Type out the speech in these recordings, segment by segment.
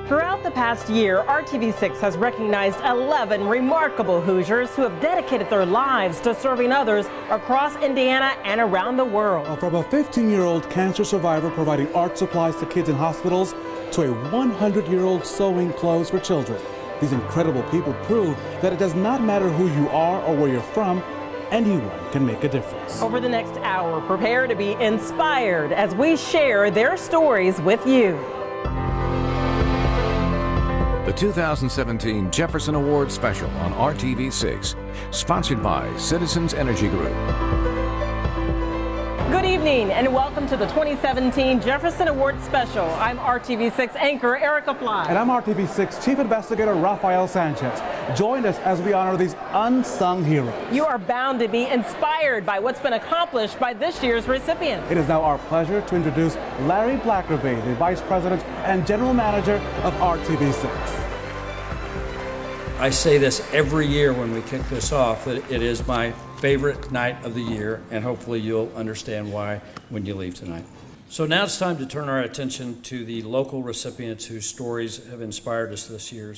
Throughout the past year, RTV6 has recognized 11 remarkable Hoosiers who have dedicated their lives to serving others across Indiana and around the world. From a 15-year-old cancer survivor providing art supplies to kids in hospitals to a 100-year-old sewing clothes for children. These incredible people prove that it does not matter who you are or where you're from, anyone can make a difference. Over the next hour, prepare to be inspired as we share their stories with you. The 2017 Jefferson Awards special on RTV6, sponsored by Citizens Energy Group. Good evening and welcome to the 2017 Jefferson Awards special. I'm RTV6 anchor Erica Fly. And I'm RTV6 Chief Investigator Rafael Sanchez. Join us as we honor these unsung heroes. You are bound to be inspired by what's been accomplished by this year's recipients. It is now our pleasure to introduce Larry Blackerby, the Vice President and General Manager of RTV6. I say this every year when we kick this off, that it is my favorite night of the year, and hopefully you'll understand why when you leave tonight. So now it's time to turn our attention to the local recipients whose stories have inspired us this year.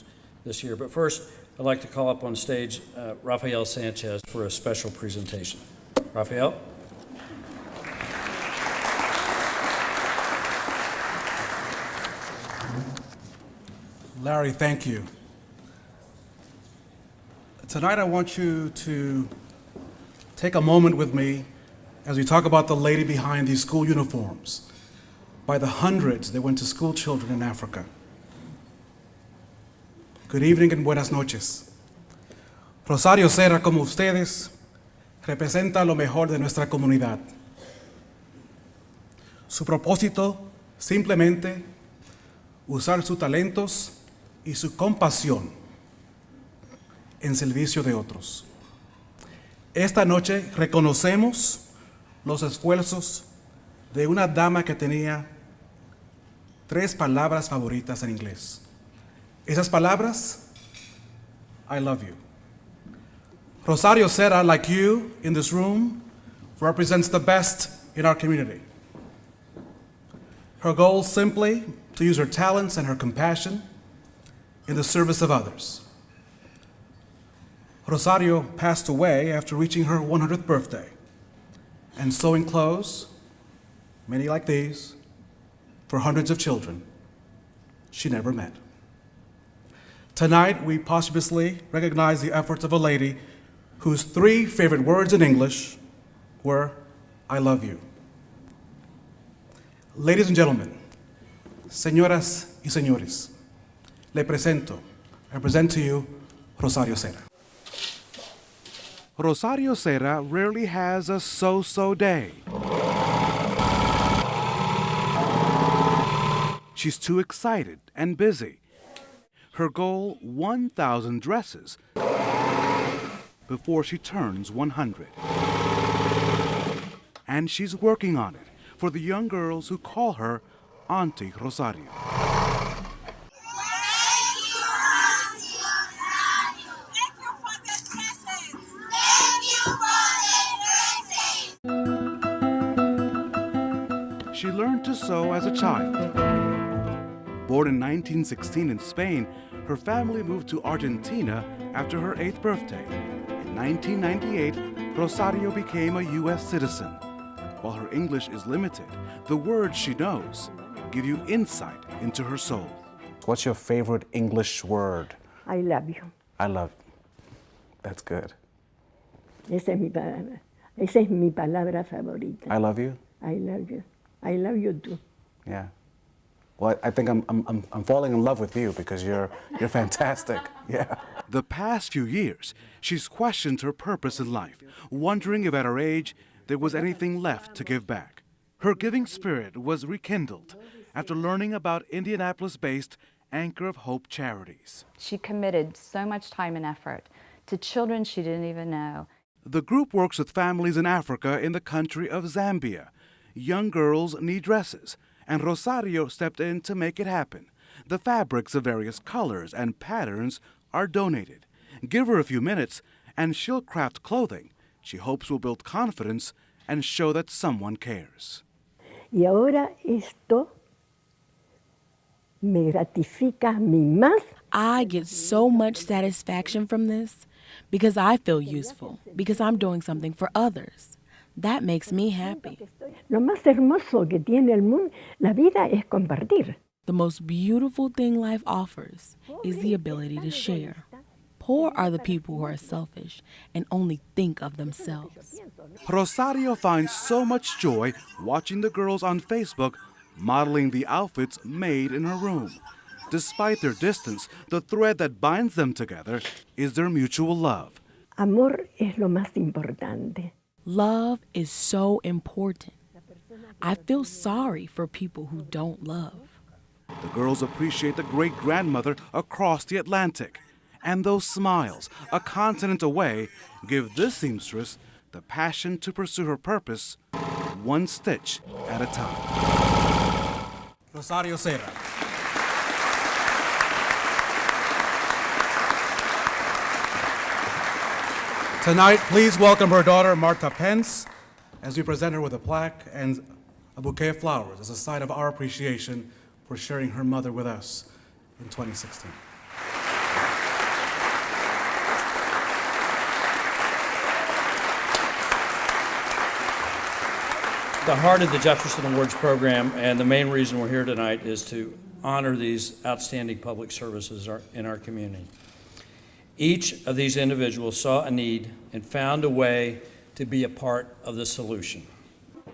But first, I'd like to call up on stage Rafael Sanchez for a special presentation. Rafael? Larry, thank you. Tonight I want you to take a moment with me as we talk about the lady behind these school uniforms. By the hundreds that went to school children in Africa. Good evening and buenas noches. Rosario Serra, como ustedes, representa lo mejor de nuestra comunidad. Su propósito, simplemente, usar sus talentos y su compasión en servicio de otros. Esta noche reconocemos los esfuerzos de una dama que tenía 3 palabras favoritas en inglés. Esas palabras, I love you. Rosario Serra, like you in this room, represents the best in our community. Her goal is simply to use her talents and her compassion in the service of others. Rosario passed away after reaching her 100th birthday and sewing clothes, many like these, for hundreds of children she never met. Tonight, we posthumously recognize the efforts of a lady whose 3 favorite words in English were, I love you. Ladies and gentlemen, señoras y señores, I present to you Rosario Serra. Rosario Serra rarely has a so-so day. She's too excited and busy. Her goal, 1,000 dresses before she turns 100. And she's working on it for the young girls who call her Auntie Rosario. She learned to sew as a child. Born in 1916 in Spain, her family moved to Argentina after her 8th birthday. In 1998, Rosario became a U.S. citizen. While her English is limited, the words she knows give you insight into her soul. What's your favorite English word? I love you. I love you. That's good. Esa es mi palabra. Esa es mi palabra favorita. I love you? I love you. I love you too. Yeah. Well, I think I'm falling in love with you because you're fantastic. Yeah. The past few years, she's questioned her purpose in life, wondering if at her age there was anything left to give back. Her giving spirit was rekindled after learning about Indianapolis-based Anchor of Hope Charities. She committed so much time and effort to children she didn't even know. The group works with families in Africa in the country of Zambia. Young girls need dresses, and Rosario stepped in to make it happen. The fabrics of various colors and patterns are donated. Give her a few minutes, and she'll craft clothing she hopes will build confidence and show that someone cares. Y ahora esto me gratifica a mí más. I get so much satisfaction from this because I feel useful, because I'm doing something for others. That makes me happy. Lo más hermoso que tiene el mundo, la vida, es compartir. The most beautiful thing life offers is the ability to share. Poor are the people who are selfish and only think of themselves. Rosario finds so much joy watching the girls on Facebook modeling the outfits made in her room. Despite their distance, the thread that binds them together is their mutual love. Amor es lo más importante. Love is so important. I feel sorry for people who don't love. The girls appreciate the great-grandmother across the Atlantic. And those smiles, a continent away, give this seamstress the passion to pursue her purpose one stitch at a time. Rosario Serra. Tonight, please welcome her daughter, Marta Pence, as we present her with a plaque and a bouquet of flowers as a sign of our appreciation for sharing her mother with us in 2016. The heart of the Jefferson Awards program, and the main reason we're here tonight, is to honor these outstanding public services in our community. Each of these individuals saw a need and found a way to be a part of the solution.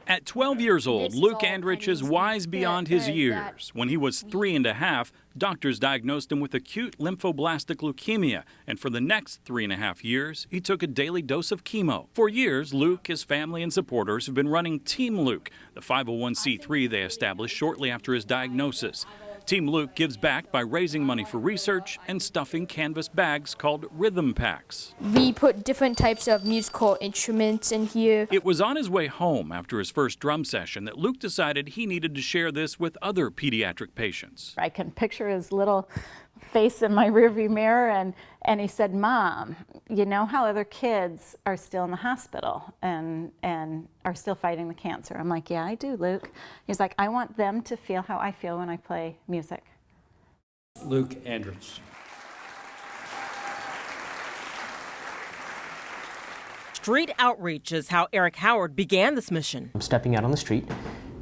At 12 years old, Luke Andritsch is wise beyond his years. When he was 3.5, doctors diagnosed him with acute lymphoblastic leukemia, and for the next 3.5 years, he took a daily dose of chemo. For years, Luke, his family, and supporters have been running Team Luke, the 501c3 they established shortly after his diagnosis. Team Luke gives back by raising money for research and stuffing canvas bags called rhythm packs. We put different types of musical instruments in here. It was on his way home after his first drum session that Luke decided he needed to share this with other pediatric patients. I can picture his little face in my rearview mirror, and he said, "Mom, you know how other kids are still in the hospital and are still fighting the cancer?" I'm like, "Yeah, I do, Luke." He's like, "I want them to feel how I feel when I play music." Luke Andritsch. Street outreach is how Eric Howard began this mission. I'm stepping out on the street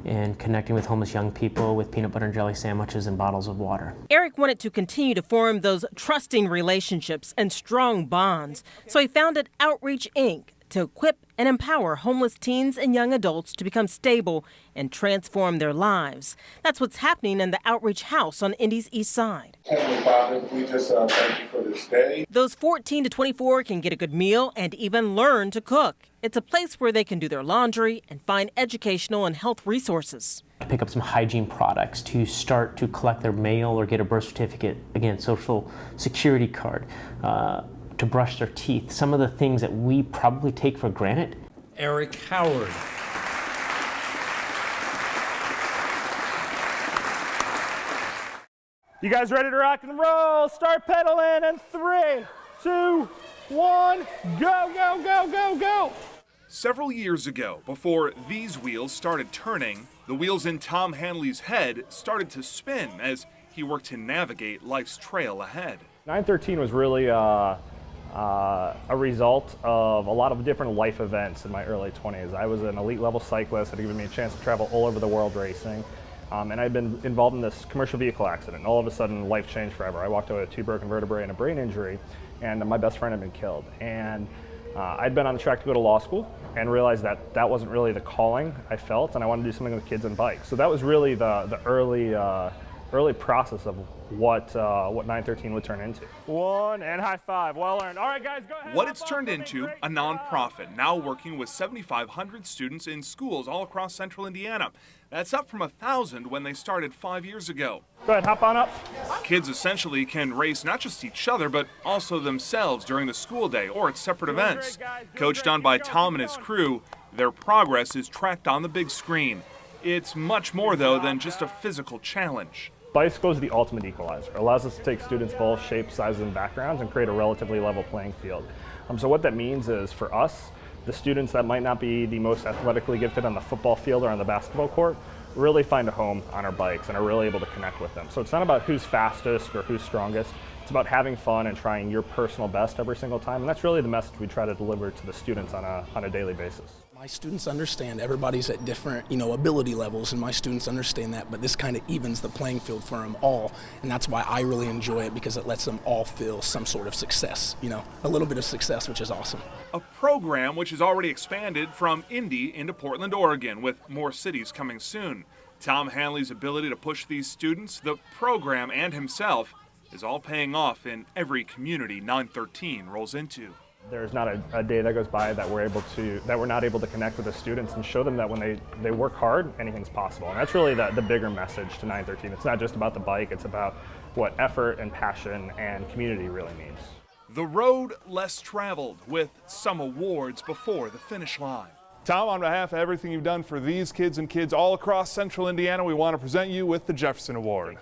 and connecting with homeless young people with peanut butter and jelly sandwiches and bottles of water. Eric wanted to continue to form those trusting relationships and strong bonds, so he founded Outreach, Inc. to equip and empower homeless teens and young adults to become stable and transform their lives. That's what's happening in the Outreach House on Indy's East Side. Heavenly Father, we just thank you for this day. Those 14 to 24 can get a good meal and even learn to cook. It's a place where they can do their laundry and find educational and health resources. Pick up some hygiene products to start to collect their mail or get a birth certificate, again, social security card, to brush their teeth, some of the things that we probably take for granted. Eric Howard. You guys ready to rock and roll? Start pedaling in 3, 2, 1, go, go, go, go, go. Several years ago, before these wheels started turning, the wheels in Tom Hanley's head started to spin as he worked to navigate life's trail ahead. 913 was really a result of a lot of different life events in my early 20s. I was an elite level cyclist, had given me a chance to travel all over the world racing, and I'd been involved in this commercial vehicle accident, and all of a sudden life changed forever. I walked away with 2 broken vertebrae and a brain injury, and my best friend had been killed. And I'd been on the track to go to law school and realized that that wasn't really the calling I felt, and I wanted to do something with kids and bikes. So that was really the early process of what 913 would turn into. 1 and high five, well earned. All right, guys, go ahead. What it's turned into, a nonprofit now working with 7,500 students in schools all across central Indiana. That's up from 1,000 when they started 5 years ago. Go ahead, hop on up. Kids essentially can race not just each other, but also themselves during the school day or at separate events. Coached on by Tom and his crew, their progress is tracked on the big screen. It's much more, though, than just a physical challenge. Bicycle is the ultimate equalizer. It allows us to take students of all shapes, sizes, and backgrounds and create a relatively level playing field. So what that means is, for us, the students that might not be the most athletically gifted on the football field or on the basketball court really find a home on our bikes and are really able to connect with them. So it's not about who's fastest or who's strongest. It's about having fun and trying your personal best every single time. And that's really the message we try to deliver to the students on a daily basis. My students understand everybody's at different, ability levels, and my students understand that, but this kind of evens the playing field for them all, and that's why I really enjoy it, because it lets them all feel some sort of success, a little bit of success, which is awesome. A program which has already expanded from Indy into Portland, Oregon, with more cities coming soon. Tom Hanley's ability to push these students, the program, and himself is all paying off in every community 913 rolls into. There's not a day that goes by that we're not able to connect with the students and show them that when they work hard, anything's possible. And that's really the bigger message to 913. It's not just about the bike, it's about what effort and passion and community really means. The road less traveled, with some awards before the finish line. Tom, on behalf of everything you've done for these kids and kids all across Central Indiana, we want to present you with the Jefferson Award.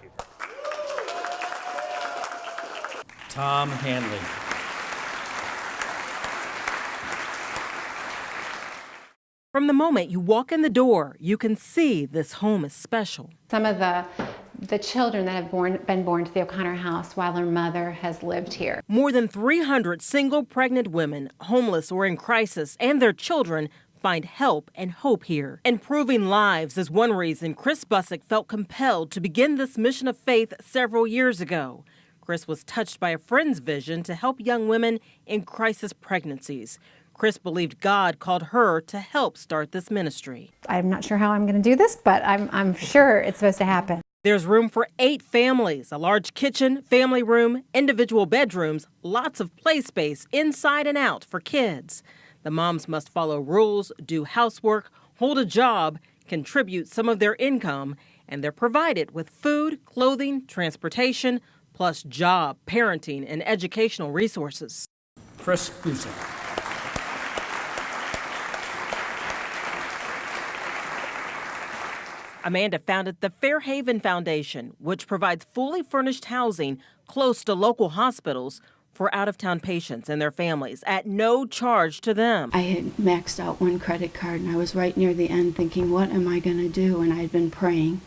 Tom Hanley. From the moment you walk in the door, you can see this home is special. Some of the children that have been born to the O'Connor house while their mother has lived here. More than 300 single pregnant women, homeless or in crisis, and their children find help and hope here. Improving lives is one reason Chris Busick felt compelled to begin this mission of faith several years ago. Chris was touched by a friend's vision to help young women in crisis pregnancies. Chris believed God called her to help start this ministry. I'm not sure how I'm going to do this, but I'm sure it's supposed to happen. There's room for 8 families, a large kitchen, family room, individual bedrooms, lots of play space inside and out for kids. The moms must follow rules, do housework, hold a job, contribute some of their income, and they're provided with food, clothing, transportation, plus job, parenting, and educational resources. Chris Busick. Amanda founded the Fairhaven Foundation, which provides fully furnished housing close to local hospitals for out-of-town patients and their families at no charge to them. I had maxed out one credit card, and I was right near the end thinking, what am I going to do? And I had been praying,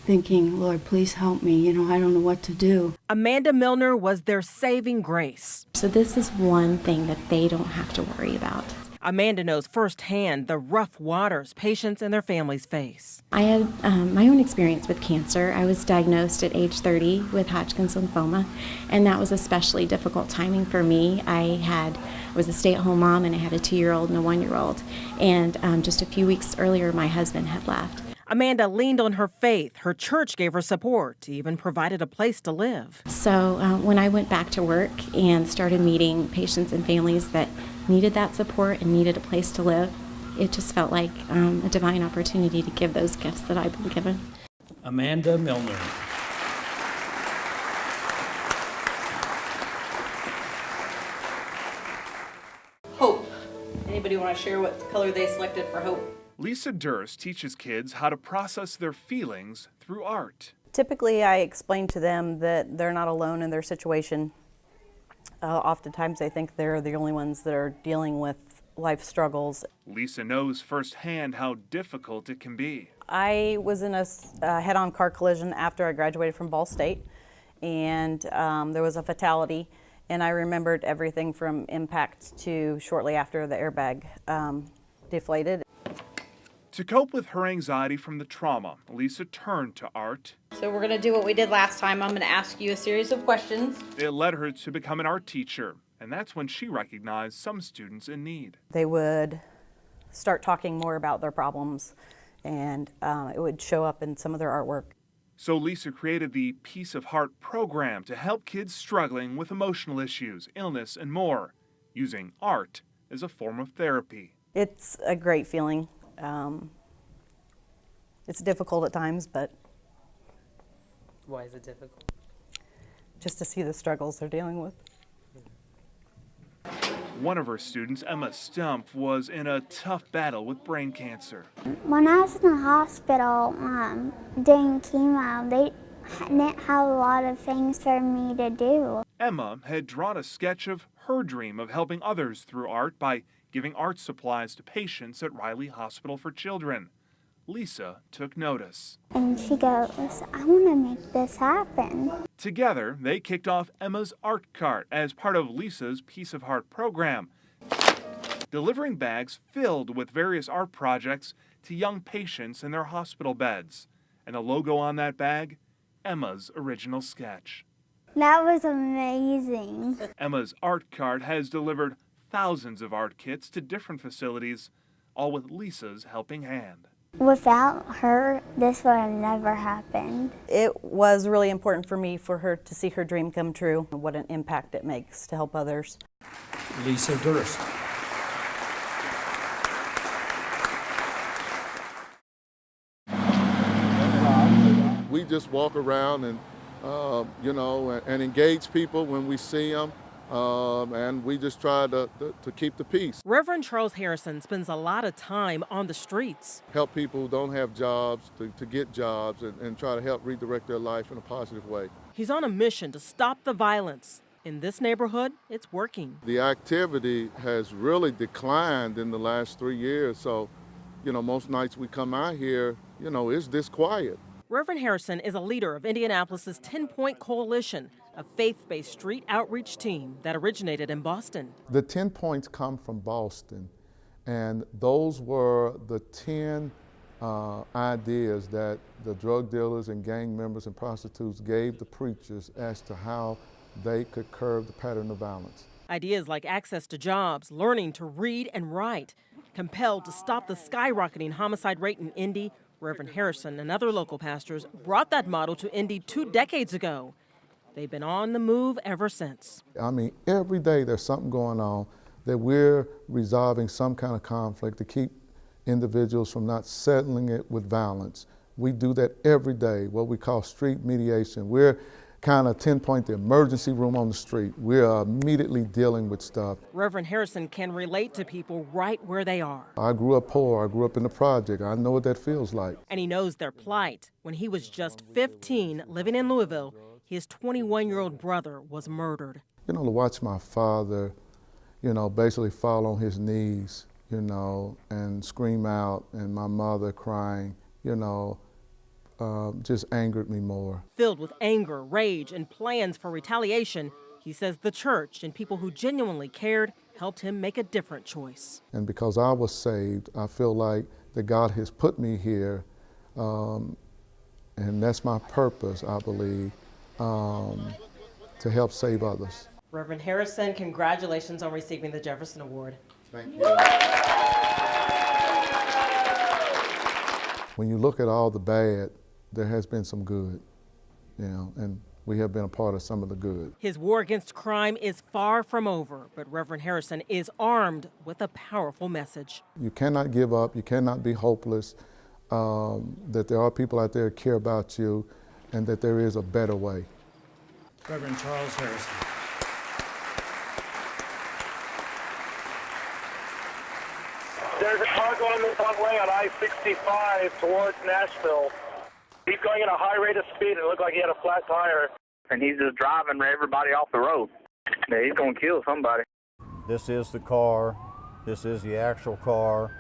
thinking, Lord, please help me. I don't know what to do. Amanda Milner was their saving grace. So this is one thing that they don't have to worry about. Amanda knows firsthand the rough waters patients and their families face. I had my own experience with cancer. I was diagnosed at age 30 with Hodgkin's lymphoma, and that was especially difficult timing for me. I was a stay-at-home mom, and I had a 2-year-old and a 1-year-old. And just a few weeks earlier, my husband had left. Amanda leaned on her faith. Her church gave her support, even provided a place to live. So when I went back to work and started meeting patients and families that needed that support and needed a place to live, it just felt like a divine opportunity to give those gifts that I've been given. Amanda Milner. Hope. Anybody want to share what color they selected for hope? Lisa Durst teaches kids how to process their feelings through art. Typically, I explain to them that they're not alone in their situation. Oftentimes, they think they're the only ones that are dealing with life struggles. Lisa knows firsthand how difficult it can be. I was in a head-on car collision after I graduated from Ball State, and there was a fatality, and I remembered everything from impact to shortly after the airbag deflated. To cope with her anxiety from the trauma, Lisa turned to art. So we're going to do what we did last time. I'm going to ask you a series of questions. It led her to become an art teacher, and that's when she recognized some students in need. They would start talking more about their problems, and it would show up in some of their artwork. So Lisa created the Piece of Heart program to help kids struggling with emotional issues, illness, and more, using art as a form of therapy. It's a great feeling. It's difficult at times, but... Why is it difficult? Just to see the struggles they're dealing with. One of her students, Emma Stump, was in a tough battle with brain cancer. When I was in the hospital doing chemo, they didn't have a lot of things for me to do. Emma had drawn a sketch of her dream of helping others through art by giving art supplies to patients at Riley Hospital for Children. Lisa took notice. And she goes, I want to make this happen. Together, they kicked off Emma's Art Cart as part of Lisa's Piece of Heart program, delivering bags filled with various art projects to young patients in their hospital beds. And the logo on that bag, Emma's original sketch. That was amazing. Emma's Art Cart has delivered thousands of art kits to different facilities, all with Lisa's helping hand. Without her, this would have never happened. It was really important for me for her to see her dream come true and what an impact it makes to help others. Lisa Durst. We just walk around and, and engage people when we see them, and we just try to keep the peace. Reverend Charles Harrison spends a lot of time on the streets. Help people who don't have jobs to get jobs and try to help redirect their life in a positive way. He's on a mission to stop the violence. In this neighborhood, it's working. The activity has really declined in the last 3 years, so, most nights we come out here, it's this quiet. Reverend Harrison is a leader of Indianapolis's 10-Point Coalition, a faith-based street outreach team that originated in Boston. The 10 points come from Boston, and those were the 10 ideas that the drug dealers and gang members and prostitutes gave the preachers as to how they could curb the pattern of violence. Ideas like access to jobs, learning to read and write, compelled to stop the skyrocketing homicide rate in Indy. Reverend Harrison and other local pastors brought that model to Indy 2 decades ago. They've been on the move ever since. Every day there's something going on that we're resolving some kind of conflict to keep individuals from not settling it with violence. We do that every day, what we call street mediation. We're kind of 10-point the emergency room on the street. We're immediately dealing with stuff. Reverend Harrison can relate to people right where they are. I grew up poor. I grew up in the project. I know what that feels like. And he knows their plight. When he was just 15, living in Louisville, his 21-year-old brother was murdered. To watch my father, basically fall on his knees, and scream out, and my mother crying, just angered me more. Filled with anger, rage, and plans for retaliation, he says the church and people who genuinely cared helped him make a different choice. And because I was saved, I feel like that God has put me here, and that's my purpose, I believe, to help save others. Reverend Harrison, congratulations on receiving the Jefferson Award. Thank you. When you look at all the bad, there has been some good, and we have been a part of some of the good. His war against crime is far from over, but Reverend Harrison is armed with a powerful message. You cannot give up, you cannot be hopeless, that there are people out there who care about you, and that there is a better way. Reverend Charles Harrison. There's a car going the wrong way on I-65 towards Nashville. He's going at a high rate of speed, and it looked like he had a flat tire. And he's just driving everybody off the road. Yeah, he's going to kill somebody. This is the car. This is the actual car.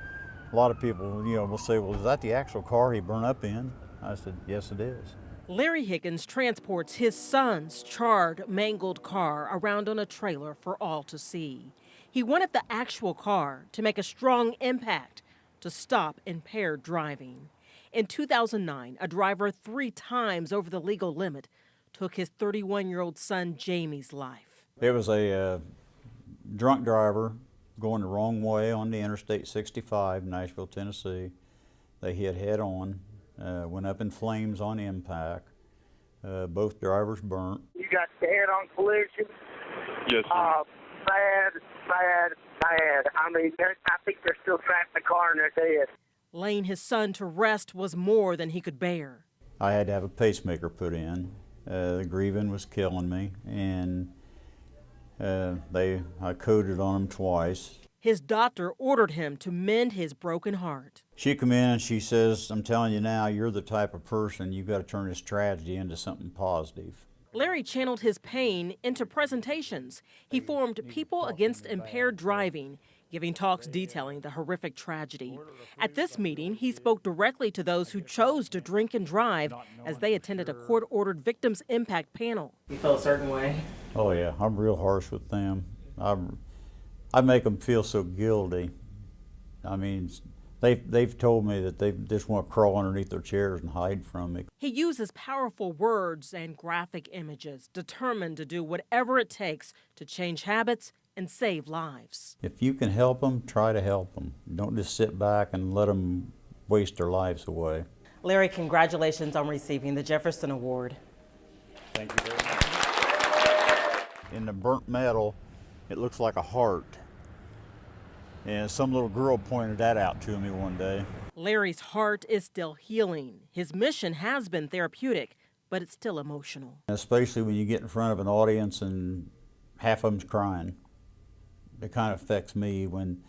A lot of people, will say, well, is that the actual car he burned up in? I said, yes, it is. Larry Higgins transports his son's charred, mangled car around on a trailer for all to see. He wanted the actual car to make a strong impact to stop impaired driving. In 2009, a driver 3 times over the legal limit took his 31-year-old son Jamie's life. It was a drunk driver going the wrong way on the Interstate 65, Nashville, Tennessee. They hit head on, went up in flames on impact. Both drivers burnt. You got the head-on collision. Yes, sir. Bad. I think they're still tracking the car and they're dead. Laying his son to rest was more than he could bear. I had to have a pacemaker put in. The grieving was killing me, and I coded on him twice. His doctor ordered him to mend his broken heart. She come in and she says, I'm telling you now, you're the type of person, you've got to turn this tragedy into something positive. Larry channeled his pain into presentations. He formed People Against Impaired Driving, giving talks detailing the horrific tragedy. At this meeting, he spoke directly to those who chose to drink and drive as they attended a court-ordered victims impact panel. You feel a certain way? Oh yeah, I'm real harsh with them. I make them feel so guilty. I mean, they've told me that they just want to crawl underneath their chairs and hide from me. He uses powerful words and graphic images, determined to do whatever it takes to change habits and save lives. If you can help them, try to help them. Don't just sit back and let them waste their lives away. Larry, congratulations on receiving the Jefferson Award. Thank you very much. In the burnt metal, it looks like a heart. And some little girl pointed that out to me one day. Larry's heart is still healing. His mission has been therapeutic, but it's still emotional. Especially when you get in front of an audience and half of them's crying. It kind of affects me when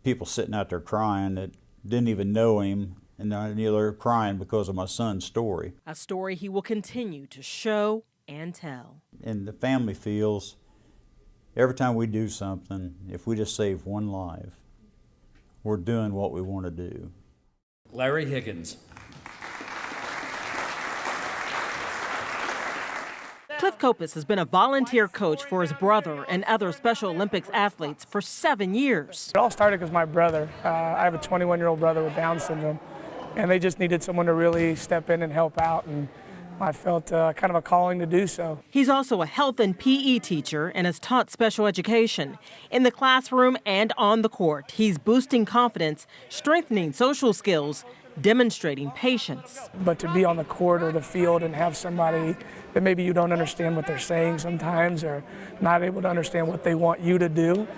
people sitting out there crying that didn't even know him, and they're crying because of my son's story. A story he will continue to show and tell. And the family feels every time we do something, if we just save one life, we're doing what we want to do. Larry Higgins. Cliff Copass has been a volunteer coach for his brother and other Special Olympics athletes for 7 years. It all started because my brother, I have a 21-year-old brother with Down syndrome, and they just needed someone to really step in and help out, and I felt kind of a calling to do so. He's also a health and PE teacher and has taught special education. In the classroom and on the court, he's boosting confidence, strengthening social skills, demonstrating patience. But to be on the court or the field and have somebody that maybe you don't understand what they're saying sometimes or not able to understand what they want you to do,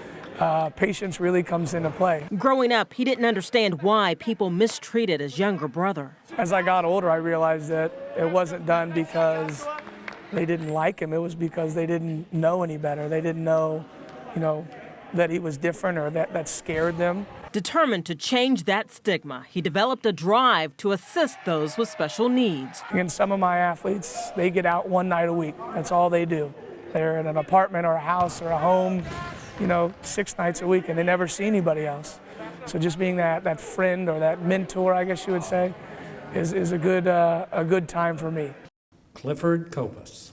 patience really comes into play. Growing up, he didn't understand why people mistreated his younger brother. As I got older, I realized that it wasn't done because they didn't like him. It was because they didn't know any better. They didn't know, that he was different or that scared them. Determined to change that stigma, he developed a drive to assist those with special needs. And some of my athletes, they get out one night a week. That's all they do. They're in an apartment or a house or a home, 6 nights a week, and they never see anybody else. So just being that friend or that mentor, I guess you would say, is a good time for me. Clifford Copass.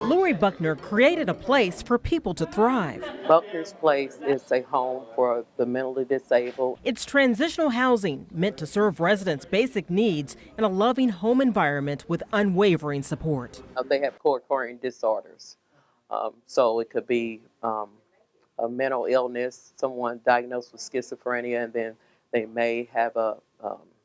Lori Buckner created a place for people to thrive. Buckner's Place is a home for the mentally disabled. It's transitional housing meant to serve residents' basic needs in a loving home environment with unwavering support. They have co-occurring disorders. So it could be a mental illness, someone diagnosed with schizophrenia, and then they may have a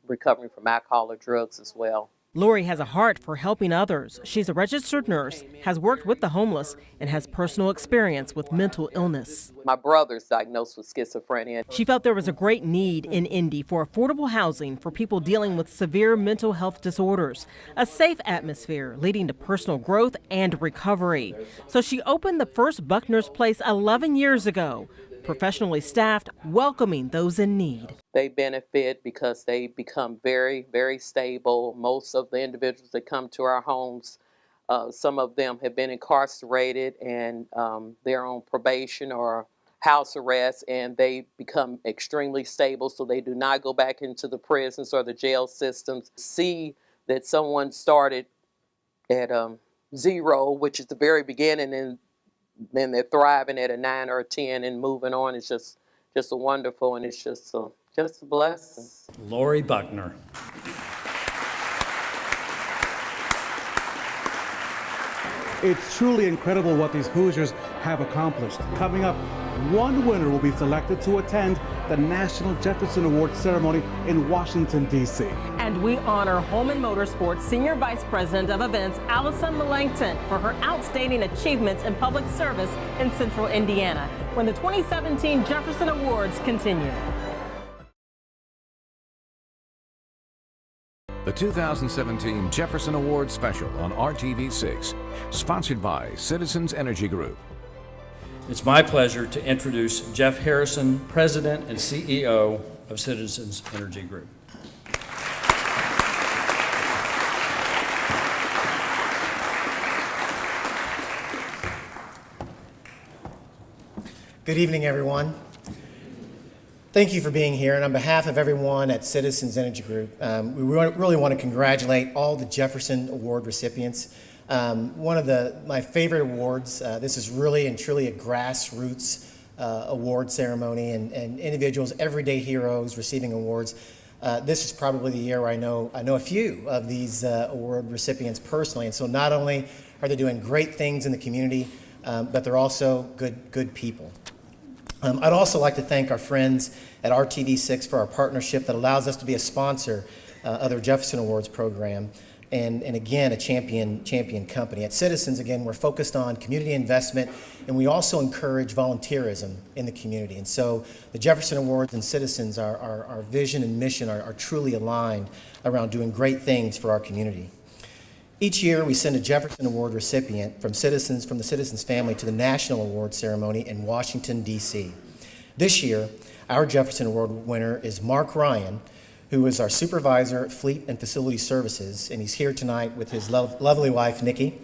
recovering from alcohol or drugs as well. Lori has a heart for helping others. She's a registered nurse, has worked with the homeless, and has personal experience with mental illness. My brother's diagnosed with schizophrenia. She felt there was a great need in Indy for affordable housing for people dealing with severe mental health disorders, a safe atmosphere leading to personal growth and recovery. So she opened the first Buckner's Place 11 years ago, professionally staffed, welcoming those in need. They benefit because they become very, very stable. Most of the individuals that come to our homes, some of them have been incarcerated and they're on probation or house arrest, and they become extremely stable, so they do not go back into the prisons or the jail systems. See that someone started at 0, which is the very beginning, and then they're thriving at a 9 or a 10 and moving on. It's just a wonderful, and it's just a blessing. Lori Buckner. It's truly incredible what these Hoosiers have accomplished. Coming up, one winner will be selected to attend the National Jefferson Awards ceremony in Washington, D.C. And we honor Home and Motorsports Senior Vice President of Events, Allison Millington, for her outstanding achievements in public service in Central Indiana, when the 2017 Jefferson Awards continue. The 2017 Jefferson Awards special on RTV6, sponsored by Citizens Energy Group. It's my pleasure to introduce Jeff Harrison, President and CEO of Citizens Energy Group. Good evening, everyone. Thank you for being here, and on behalf of everyone at Citizens Energy Group, we really want to congratulate all the Jefferson Award recipients. One of my favorite awards. This is really and truly a grassroots award ceremony, and individuals, everyday heroes, receiving awards. This is probably the year where I know a few of these award recipients personally, and so not only are they doing great things in the community, but they're also good people. I'd also like to thank our friends at RTV6 for our partnership that allows us to be a sponsor of their Jefferson Awards program, and again, a champion company. At Citizens, again, we're focused on community investment, and we also encourage volunteerism in the community. And so the Jefferson Awards and Citizens, our vision and mission are truly aligned around doing great things for our community. Each year, we send a Jefferson Award recipient from the Citizens family to the National Award ceremony in Washington, D.C. This year, our Jefferson Award winner is Mark Ryan, who is our supervisor at Fleet and Facility Services, and he's here tonight with his lovely wife, Nikki.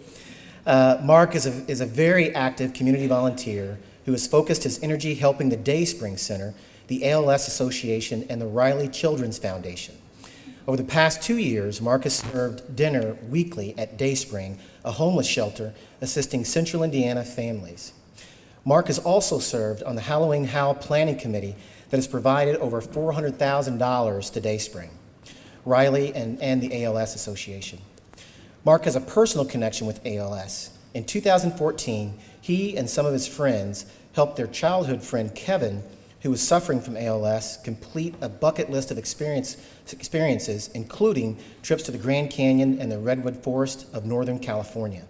Mark is a very active community volunteer who has focused his energy helping the Dayspring Center, the ALS Association, and the Riley Children's Foundation. Over the past 2 years, Mark has served dinner weekly at Dayspring, a homeless shelter assisting Central Indiana families. Mark has also served on the Halloween Howl Planning Committee that has provided over $400,000 to Dayspring, Riley, and the ALS Association. Mark has a personal connection with ALS. In 2014, he and some of his friends helped their childhood friend Kevin, who was suffering from ALS, complete a bucket list of experiences, including trips to the Grand Canyon and the Redwood Forest of Northern California.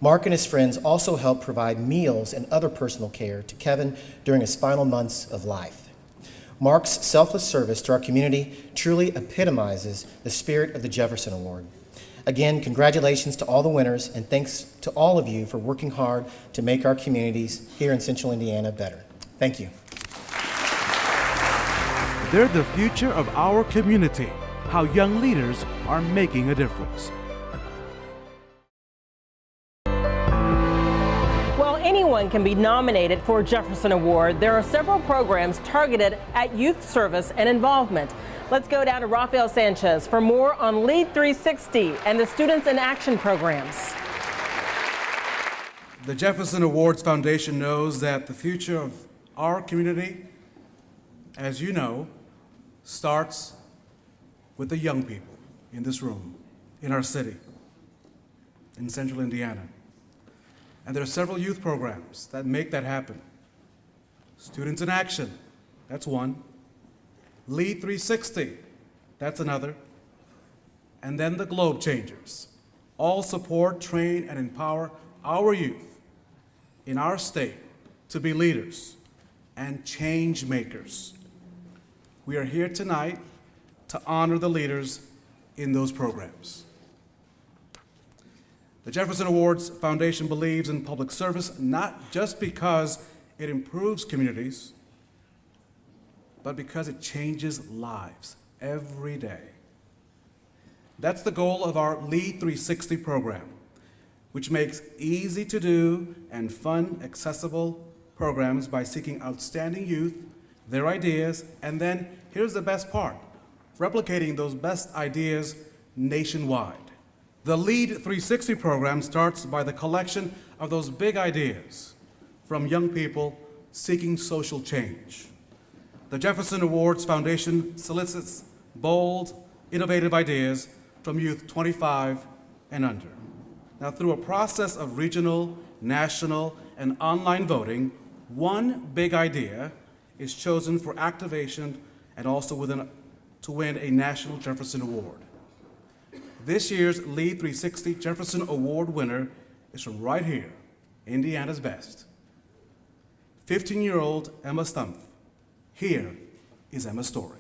Mark and his friends also helped provide meals and other personal care to Kevin during his final months of life. Mark's selfless service to our community truly epitomizes the spirit of the Jefferson Award. Again, congratulations to all the winners, and thanks to all of you for working hard to make our communities here in Central Indiana better. Thank you. They're the future of our community, how young leaders are making a difference. While anyone can be nominated for a Jefferson Award, there are several programs targeted at youth service and involvement. Let's go down to Rafael Sanchez for more on Lead 360 and the Students in Action programs. The Jefferson Awards Foundation knows that the future of our community, as you know, starts with the young people in this room, in our city, in Central Indiana. And there are several youth programs that make that happen. Students in Action, that's one. Lead 360, that's another. And then the Globe Changers. All support, train, and empower our youth in our state to be leaders and change makers. We are here tonight to honor the leaders in those programs. The Jefferson Awards Foundation believes in public service not just because it improves communities, but because it changes lives every day. That's the goal of our Lead 360 program, which makes easy to do and fun, accessible programs by seeking outstanding youth, their ideas, and then here's the best part, replicating those best ideas nationwide. The Lead 360 program starts by the collection of those big ideas from young people seeking social change. The Jefferson Awards Foundation solicits bold, innovative ideas from youth 25 and under. Now, through a process of regional, national, and online voting, one big idea is chosen for activation and also to win a National Jefferson Award. This year's Lead 360 Jefferson Award winner is from right here, Indiana's best. 15-year-old Emma Stumpf. Here is Emma's story.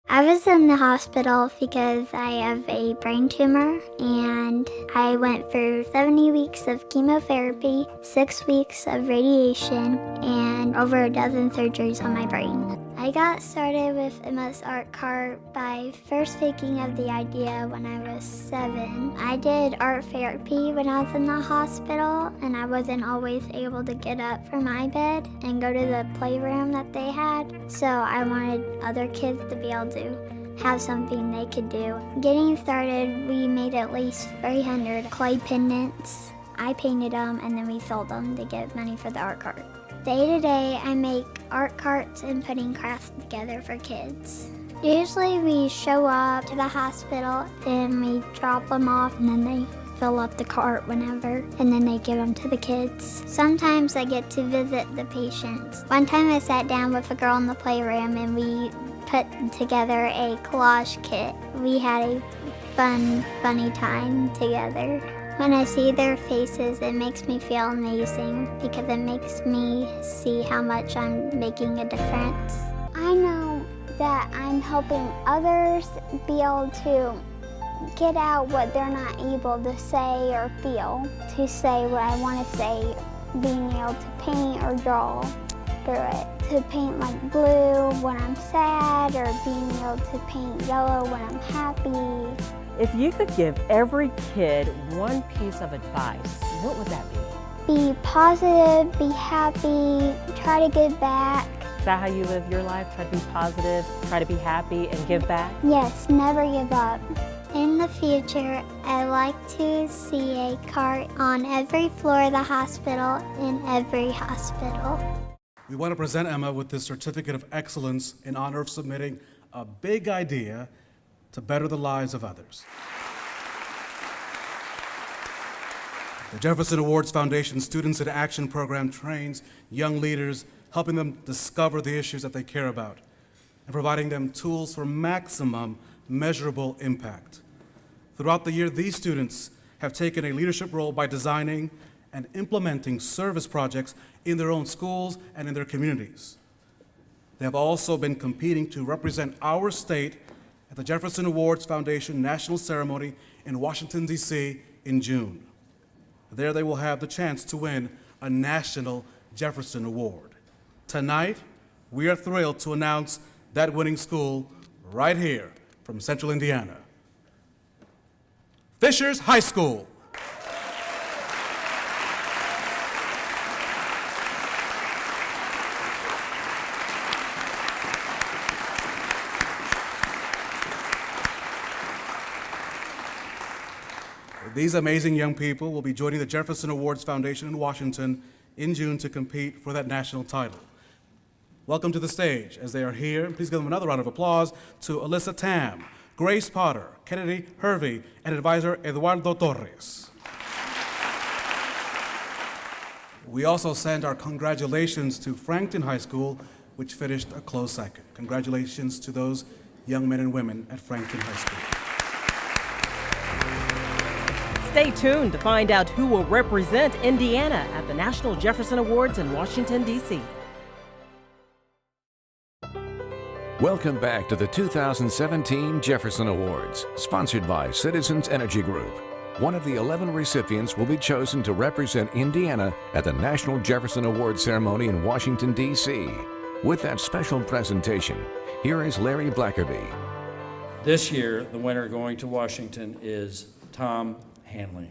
I was in the hospital because I have a brain tumor, and I went through 70 weeks of chemotherapy, 6 weeks of radiation, and over a dozen surgeries on my brain. I got started with Emma's art cart by first thinking of the idea when I was 7. I did art therapy when I was in the hospital, and I wasn't always able to get up from my bed and go to the playroom that they had, so I wanted other kids to be able to have something they could do. Getting started, we made at least 300 clay pendants. I painted them and then we sold them to get money for the art cart. Day to day, I make art carts and putting crafts together for kids. Usually we show up to the hospital and we drop them off, and then they fill up the cart whenever, and then they give them to the kids. Sometimes I get to visit the patients. One time I sat down with a girl in the playroom and we put together a collage kit. We had a funny time together. When I see their faces, it makes me feel amazing because it makes me see how much I'm making a difference. I know that I'm helping others be able to get out what they're not able to say or feel, to say what I want to say, being able to paint or draw through it. To paint like blue when I'm sad, or being able to paint yellow when I'm happy. If you could give every kid one piece of advice, what would that be? Be positive, be happy, try to give back. Is that how you live your life? Try to be positive, try to be happy, and give back? Yes, never give up. In the future, I'd like to see a cart on every floor of the hospital, in every hospital. We want to present Emma with this Certificate of Excellence in honor of submitting a big idea to better the lives of others. The Jefferson Awards Foundation Students in Action program trains young leaders, helping them discover the issues that they care about and providing them tools for maximum measurable impact. Throughout the year, these students have taken a leadership role by designing and implementing service projects in their own schools and in their communities. They have also been competing to represent our state at the Jefferson Awards Foundation National Ceremony in Washington, D.C. in June. There they will have the chance to win a National Jefferson Award. Tonight, we are thrilled to announce that winning school right here from Central Indiana. Fishers High School. These amazing young people will be joining the Jefferson Awards Foundation in Washington in June to compete for that national title. Welcome to the stage as they are here. Please give them another round of applause to Alyssa Tam, Grace Potter, Kennedy Hervey, and advisor Eduardo Torres. We also send our congratulations to Frankton High School, which finished a close second. Congratulations to those young men and women at Frankton High School. Stay tuned to find out who will represent Indiana at the National Jefferson Awards in Washington, D.C. Welcome back to the 2017 Jefferson Awards, sponsored by Citizens Energy Group. One of the 11 recipients will be chosen to represent Indiana at the National Jefferson Awards ceremony in Washington, D.C. With that special presentation, here is Larry Blackerby. This year, the winner going to Washington is Tom Hanley.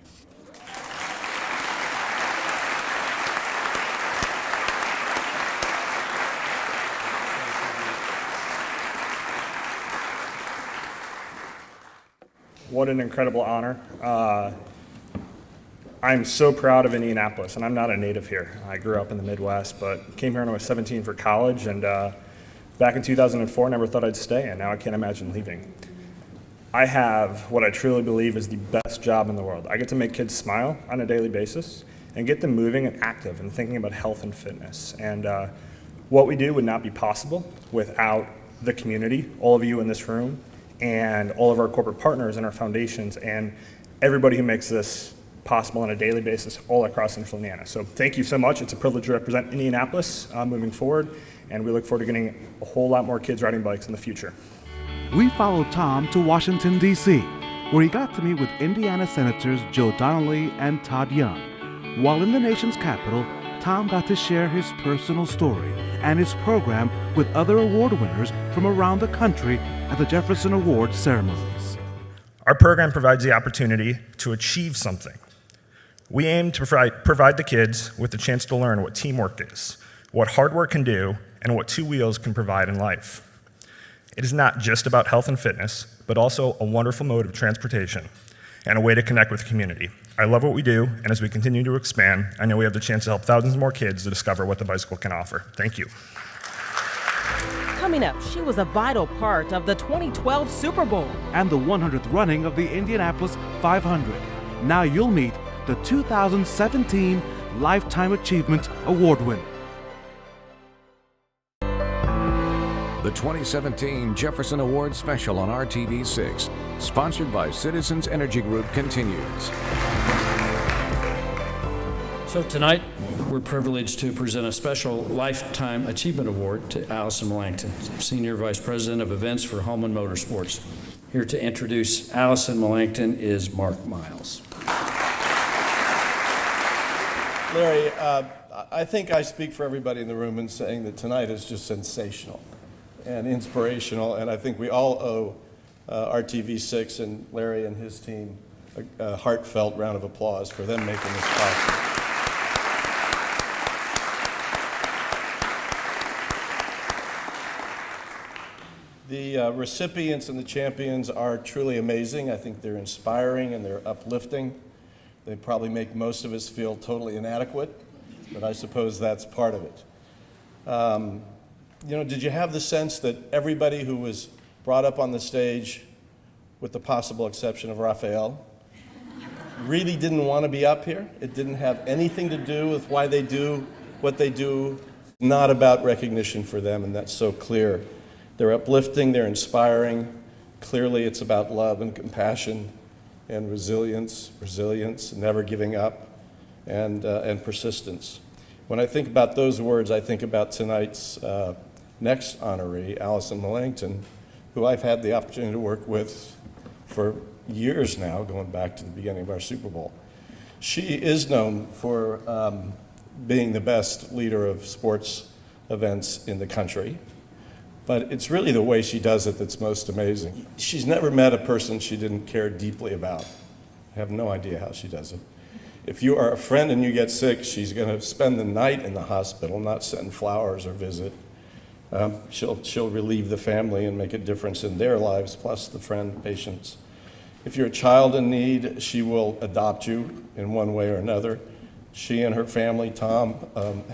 What an incredible honor. I'm so proud of Indianapolis, and I'm not a native here. I grew up in the Midwest, but came here when I was 17 for college, and back in 2004, never thought I'd stay, and now I can't imagine leaving. I have what I truly believe is the best job in the world. I get to make kids smile on a daily basis and get them moving and active and thinking about health and fitness. And what we do would not be possible without the community, all of you in this room, and all of our corporate partners and our foundations, and everybody who makes this possible on a daily basis all across Central Indiana. So thank you so much. It's a privilege to represent Indianapolis moving forward, and we look forward to getting a whole lot more kids riding bikes in the future. We followed Tom to Washington, D.C., where he got to meet with Indiana Senators Joe Donnelly and Todd Young. While in the nation's capital, Tom got to share his personal story and his program with other award winners from around the country at the Jefferson Awards ceremonies. Our program provides the opportunity to achieve something. We aim to provide the kids with the chance to learn what teamwork is, what hard work can do, and what two wheels can provide in life. It is not just about health and fitness, but also a wonderful mode of transportation and a way to connect with the community. I love what we do, and as we continue to expand, I know we have the chance to help thousands more kids to discover what the bicycle can offer. Thank you. Coming up, she was a vital part of the 2012 Super Bowl and the 100th running of the Indianapolis 500. Now you'll meet the 2017 Lifetime Achievement Award winner. The 2017 Jefferson Awards special on RTV6, sponsored by Citizens Energy Group, continues. So tonight, we're privileged to present a special Lifetime Achievement Award to Allison Millington, Senior Vice President of Events for Holman Motorsports. Here to introduce Allison Millington is Mark Miles. Larry, I think I speak for everybody in the room in saying that tonight is just sensational and inspirational, and I think we all owe RTV6 and Larry and his team a heartfelt round of applause for them making this possible. The recipients and the champions are truly amazing. I think they're inspiring and they're uplifting. They probably make most of us feel totally inadequate, but I suppose that's part of it. You know, did you have the sense that everybody who was brought up on the stage, with the possible exception of Raphael, really didn't want to be up here? It didn't have anything to do with why they do what they do. Not about recognition for them, and that's so clear. They're uplifting, they're inspiring. Clearly it's about love and compassion and resilience, never giving up, and persistence. When I think about those words, I think about tonight's next honoree, Allison Millington, who I've had the opportunity to work with for years now, going back to the beginning of our Super Bowl. She is known for being the best leader of sports events in the country, but it's really the way she does it that's most amazing. She's never met a person she didn't care deeply about. I have no idea how she does it. If you are a friend and you get sick, she's going to spend the night in the hospital, not send flowers or visit. She'll relieve the family and make a difference in their lives, plus the friend, patients. If you're a child in need, she will adopt you in one way or another. She and her family, Tom,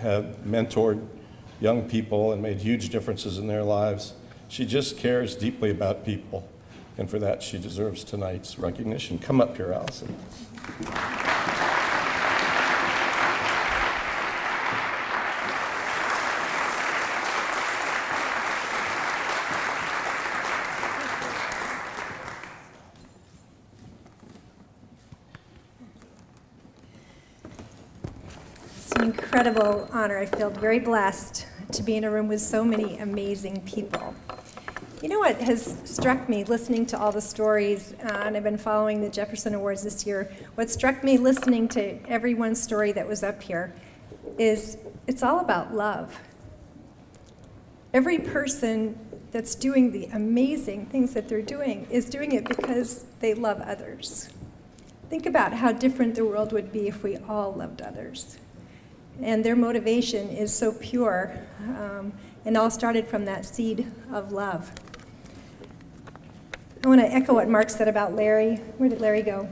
have mentored young people and made huge differences in their lives. She just cares deeply about people, and for that she deserves tonight's recognition. Come up here, Allison. Incredible honor. I feel very blessed to be in a room with so many amazing people. You know what has struck me listening to all the stories, and I've been following the Jefferson Awards this year, what struck me listening to everyone's story that was up here is it's all about love. Every person that's doing the amazing things that they're doing is doing it because they love others. Think about how different the world would be if we all loved others. And their motivation is so pure, and all started from that seed of love. I want to echo what Mark said about Larry. Where did Larry go?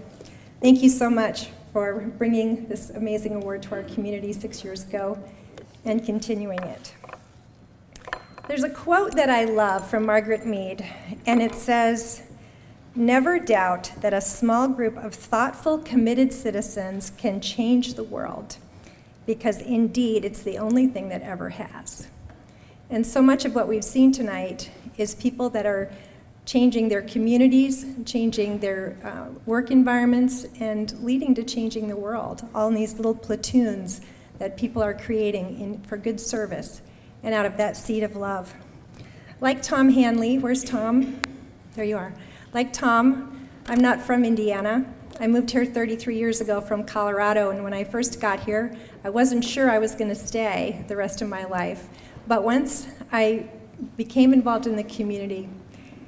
Thank you so much for bringing this amazing award to our community 6 years ago and continuing it. There's a quote that I love from Margaret Mead, and it says, "Never doubt that a small group of thoughtful, committed citizens can change the world, because indeed it's the only thing that ever has." And so much of what we've seen tonight is people that are changing their communities, changing their work environments, and leading to changing the world, all in these little platoons that people are creating for good service and out of that seed of love. Like Tom Hanley, where's Tom? There you are. Like Tom, I'm not from Indiana, I moved here 33 years ago from Colorado, and when I first got here, I wasn't sure I was going to stay the rest of my life. But once I became involved in the community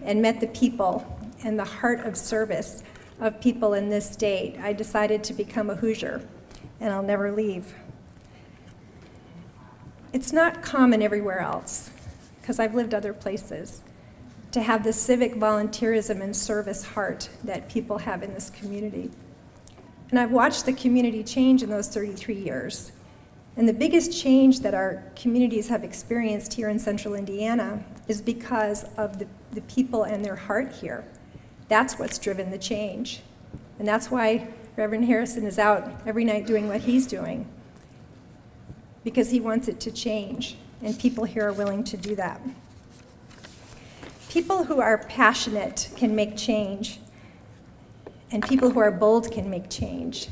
and met the people and the heart of service of people in this state, I decided to become a Hoosier, and I'll never leave. It's not common everywhere else, because I've lived other places, to have the civic volunteerism and service heart that people have in this community. And I've watched the community change in those 33 years. And the biggest change that our communities have experienced here in central Indiana is because of the people and their heart here. That's what's driven the change. And that's why Reverend Harrison is out every night doing what he's doing, because he wants it to change, and people here are willing to do that. People who are passionate can make change, and people who are bold can make change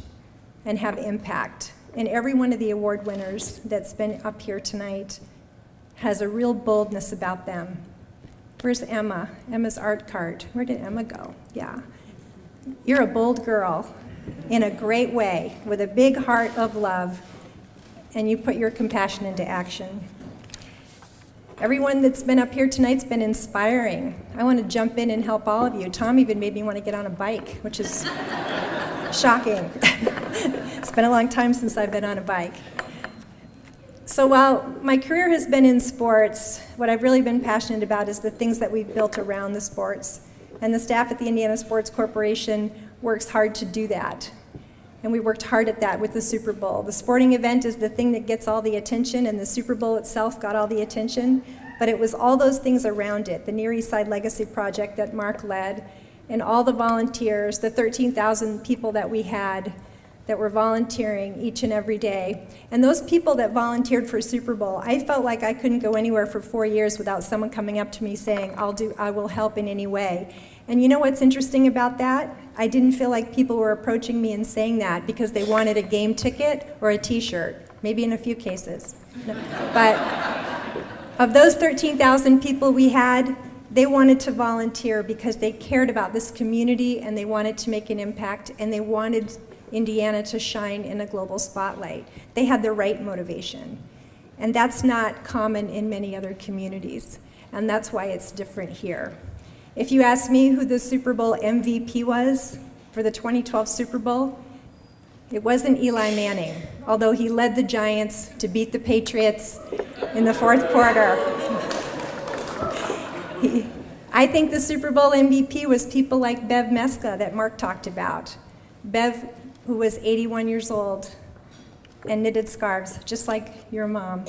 and have impact. And every one of the award winners that's been up here tonight has a real boldness about them. Where's Emma? Emma's art card. Where did Emma go? Yeah. You're a bold girl in a great way with a big heart of love, and you put your compassion into action. Everyone that's been up here tonight's been inspiring. I want to jump in and help all of you. Tom even made me want to get on a bike, which is shocking. It's been a long time since I've been on a bike. So while my career has been in sports, what I've really been passionate about is the things that we've built around the sports. And the staff at the Indiana Sports Corporation works hard to do that. And we worked hard at that with the Super Bowl. The sporting event is the thing that gets all the attention, and the Super Bowl itself got all the attention, but it was all those things around it, the Near East Side Legacy Project that Mark led, and all the volunteers, the 13,000 people that we had that were volunteering each and every day. And those people that volunteered for Super Bowl, I felt like I couldn't go anywhere for 4 years without someone coming up to me saying, I will help in any way. And you know what's interesting about that? I didn't feel like people were approaching me and saying that because they wanted a game ticket or a t-shirt, maybe in a few cases. No. But of those 13,000 people we had, they wanted to volunteer because they cared about this community and they wanted to make an impact and they wanted Indiana to shine in a global spotlight. They had the right motivation. And that's not common in many other communities. And that's why it's different here. If you ask me who the Super Bowl MVP was for the 2012 Super Bowl, it wasn't Eli Manning, although he led the Giants to beat the Patriots in the fourth quarter. I think the Super Bowl MVP was people like Bev Meska that Mark talked about. Bev, who was 81 years old and knitted scarves, just like your mom.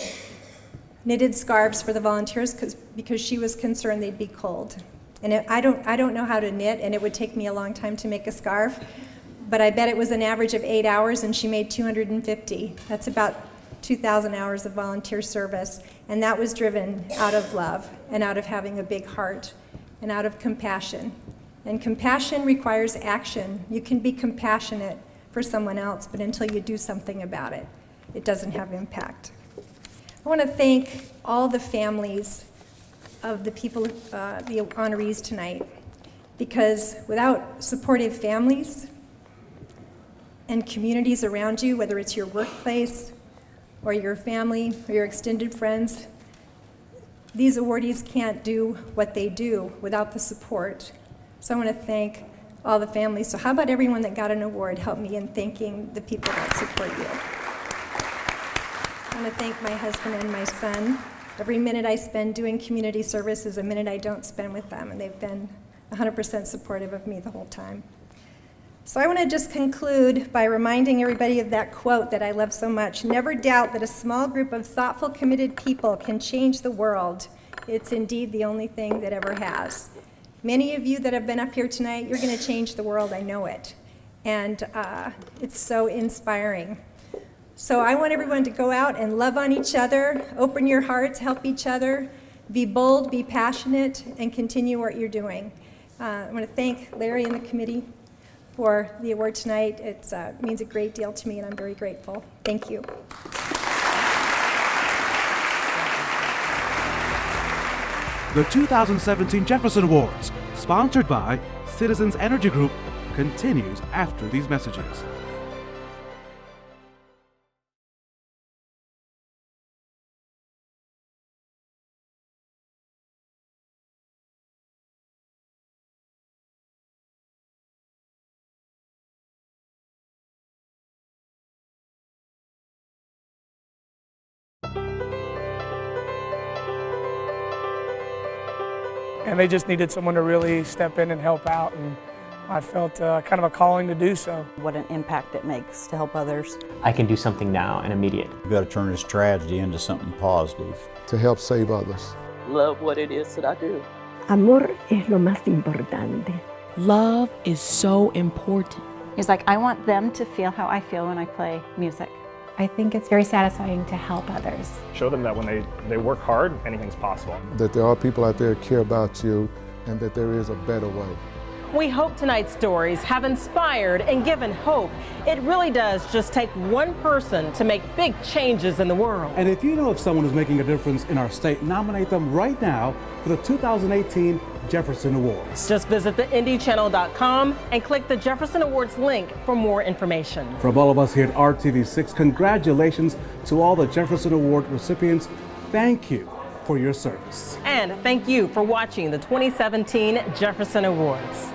Knitted scarves for the volunteers because she was concerned they'd be cold. And I don't know how to knit, and it would take me a long time to make a scarf, but I bet it was an average of 8 hours, and she made 250. That's about 2,000 hours of volunteer service, and that was driven out of love and out of having a big heart and out of compassion. And compassion requires action. You can be compassionate for someone else, but until you do something about it, it doesn't have impact. I want to thank all the families of the people, the honorees tonight, because without supportive families and communities around you, whether it's your workplace or your family or your extended friends, these awardees can't do what they do without the support. So I want to thank all the families. So how about everyone that got an award help me in thanking the people that support you. I want to thank my husband and my son. Every minute I spend doing community service is a minute I don't spend with them, and they've been 100% supportive of me the whole time. So I want to just conclude by reminding everybody of that quote that I love so much. Never doubt that a small group of thoughtful, committed people can change the world. It's indeed the only thing that ever has. Many of you that have been up here tonight, you're going to change the world, I know it. And it's so inspiring. So I want everyone to go out and love on each other, open your hearts, help each other, be bold, be passionate, and continue what you're doing. I want to thank Larry and the committee for the award tonight. It means a great deal to me, and I'm very grateful. Thank you. The 2017 Jefferson Awards, sponsored by Citizens Energy Group, continues after these messages. And they just needed someone to really step in and help out, and I felt kind of a calling to do so. What an impact it makes to help others. I can do something now and immediate. You've got to turn this tragedy into something positive. To help save others. Love what it is that I do. Amor es lo más importante. Love is so important. He's like, I want them to feel how I feel when I play music. I think it's very satisfying to help others. Show them that when they work hard, anything's possible. That there are people out there who care about you and that there is a better way. We hope tonight's stories have inspired and given hope. It really does just take one person to make big changes in the world. And if you know of someone who's making a difference in our state, nominate them right now for the 2018 Jefferson Awards. Just visit theindychannel.com and click the Jefferson Awards link for more information. From all of us here at RTV6, congratulations to all the Jefferson Award recipients. Thank you for your service. And thank you for watching the 2017 Jefferson Awards.